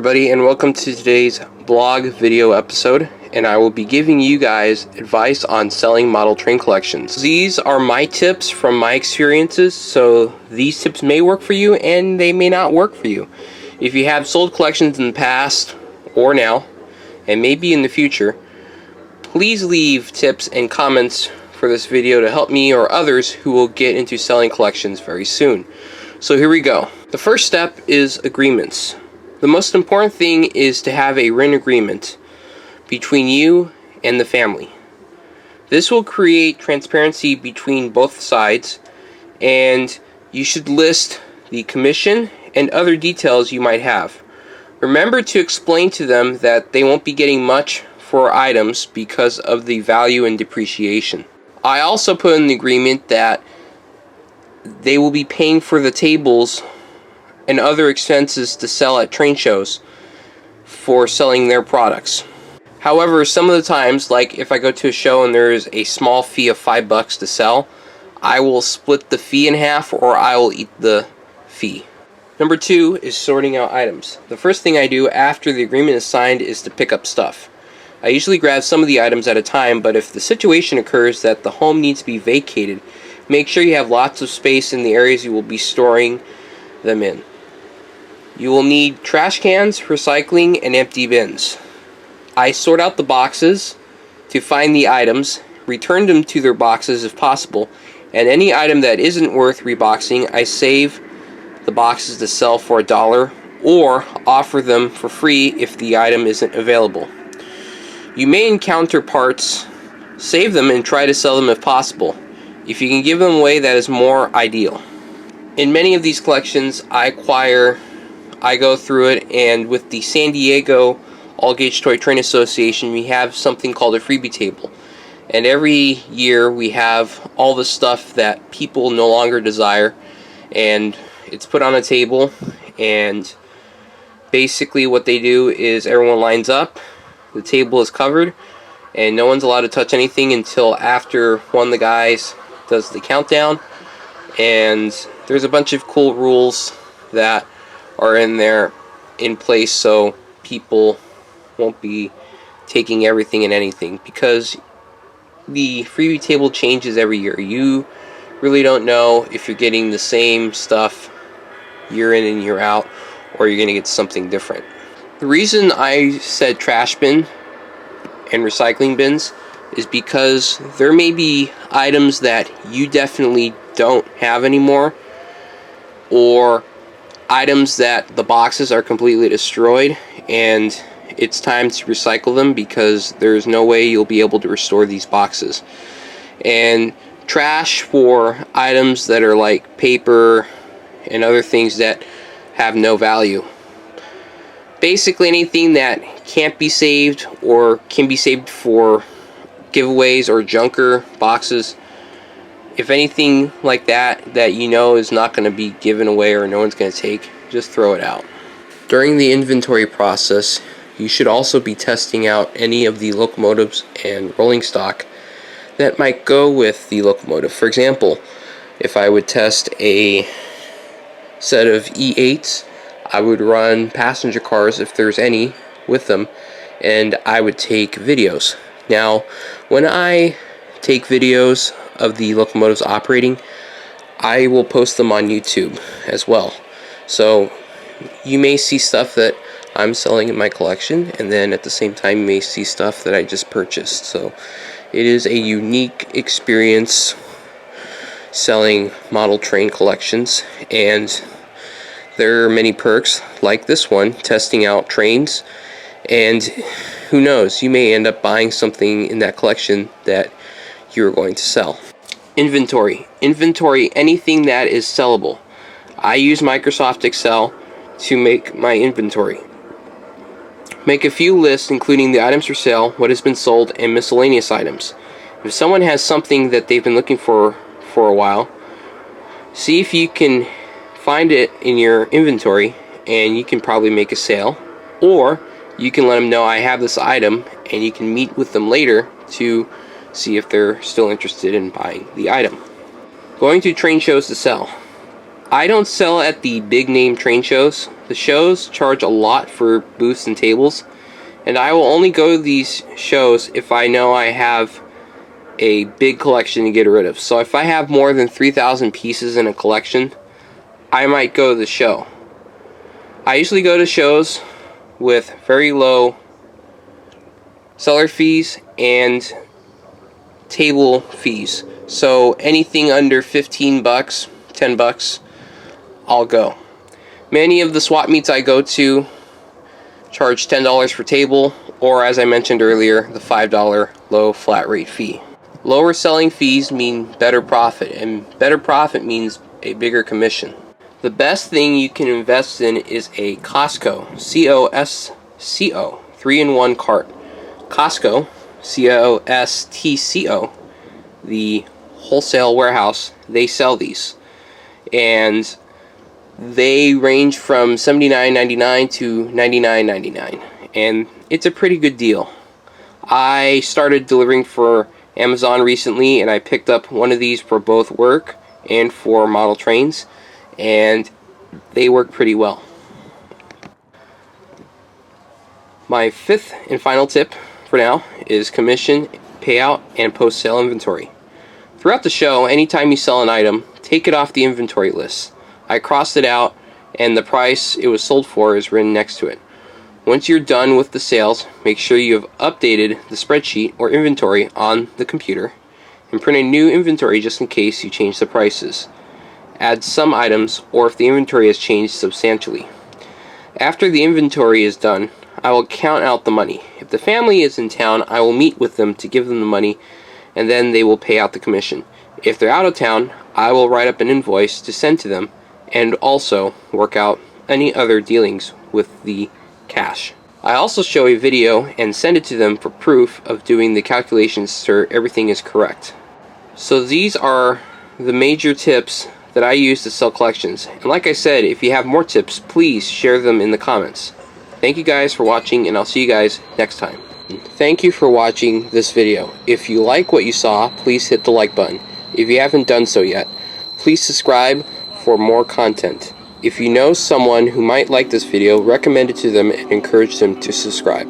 Everybody, and welcome to today's blog video episode, and I will be giving you guys advice on selling model train collections. These are my tips from my experiences, so these tips may work for you and they may not work for you. If you have sold collections in the past or now, and maybe in the future, please leave tips and comments for this video to help me or others who will get into selling collections very soon. So here we go. The first step is agreements. The most important thing is to have a written agreement between you and the family. This will create transparency between both sides, and you should list the commission and other details you might have. Remember to explain to them that they won't be getting much for items because of the value and depreciation. I also put in the agreement that they will be paying for the tables and other expenses to sell at train shows for selling their products. However, some of the times, like if I go to a show and there is a small fee of $5 to sell, I will split the fee in half, or I will eat the fee. Number 2 is sorting out items. The first thing I do after the agreement is signed is to pick up stuff. I usually grab some of the items at a time, but if the situation occurs that the home needs to be vacated, make sure you have lots of space in the areas you will be storing them in. You will need trash cans, recycling, and empty bins. I sort out the boxes to find the items, return them to their boxes if possible, and any item that isn't worth reboxing, I save the boxes to sell for $1 or offer them for free if the item isn't available. You may encounter parts, save them, and try to sell them if possible. If you can give them away, that is more ideal. In many of these collections I go through it, and with the San Diego All Gauge Toy Train Association, we have something called a freebie table. And every year we have all the stuff that people no longer desire, and it's put on a table, and basically what they do is everyone lines up, the table is covered, and no one's allowed to touch anything until after one of the guys does the countdown. And there's a bunch of cool rules that are in place so people won't be taking everything and anything, because the freebie table changes every year. You really don't know if you're getting the same stuff year in and year out, or you're going to get something different. The reason I said trash bin and recycling bins is because there may be items that you definitely don't have anymore, or items that the boxes are completely destroyed and it's time to recycle them because there's no way you'll be able to restore these boxes. And trash for items that are like paper and other things that have no value. Basically anything that can't be saved or can be saved for giveaways or junker boxes. If anything like that you know is not going to be given away or no one's going to take, just throw it out. During the inventory process, you should also be testing out any of the locomotives and rolling stock that might go with the locomotive. For example, if I would test a set of E8s, I would run passenger cars if there's any with them, and I would take videos. Now, when I take videos of the locomotives operating, I will post them on YouTube as well. So you may see stuff that I'm selling in my collection, and then at the same time you may see stuff that I just purchased. So it is a unique experience selling model train collections, and there are many perks like this one, testing out trains, and who knows, you may end up buying something in that collection that you're going to sell. Inventory, anything that is sellable. I use Microsoft Excel to make my inventory. Make a few lists including the items for sale, what has been sold, and miscellaneous items. If someone has something that they've been looking for a while, see if you can find it in your inventory, and you can probably make a sale. Or you can let them know I have this item, and you can meet with them later to see if they're still interested in buying the item. Going to train shows to sell. I don't sell at the big name train shows The shows charge a lot for booths and tables, and I will only go to these shows if I know I have a big collection to get rid of. So if I have more than 3,000 pieces in a collection, I might go to the show. I usually go to shows with very low seller fees and table fees. So anything under 15 bucks, 10 bucks, I'll go. Many of the swap meets I go to charge $10 for table, or as I mentioned earlier, the $5 low flat rate fee. Lower selling fees mean better profit, and better profit means a bigger commission. The best thing you can invest in is a Costco, C-O-S-C-O, 3-in-1 cart. Costco, C-O-S-T-C-O, the wholesale warehouse, they sell these. And they range from $79.99 to $99.99, and it's a pretty good deal. I started delivering for Amazon recently, and I picked up one of these for both work and for model trains, and they work pretty well. My fifth and final tip for now is commission, payout, and post-sale inventory. Throughout the show, anytime you sell an item, take it off the inventory list. I crossed it out, and the price it was sold for is written next to it. Once you're done with the sales, make sure you have updated the spreadsheet or inventory on the computer, and print a new inventory just in case you change the prices. Add some items, or if the inventory has changed substantially. After the inventory is done, I will count out the money. If the family is in town, I will meet with them to give them the money, and then they will pay out the commission. If they're out of town, I will write up an invoice to send to them, and also work out any other dealings with the cash. I also show a video and send it to them for proof of doing the calculations so everything is correct. So these are the major tips that I use to sell collections. And like I said, if you have more tips, please share them in the comments. Thank you guys for watching, and I'll see you guys next time. Thank you for watching this video. If you like what you saw, please hit the like button. If you haven't done so yet, please subscribe for more content. If you know someone who might like this video, recommend it to them and encourage them to subscribe.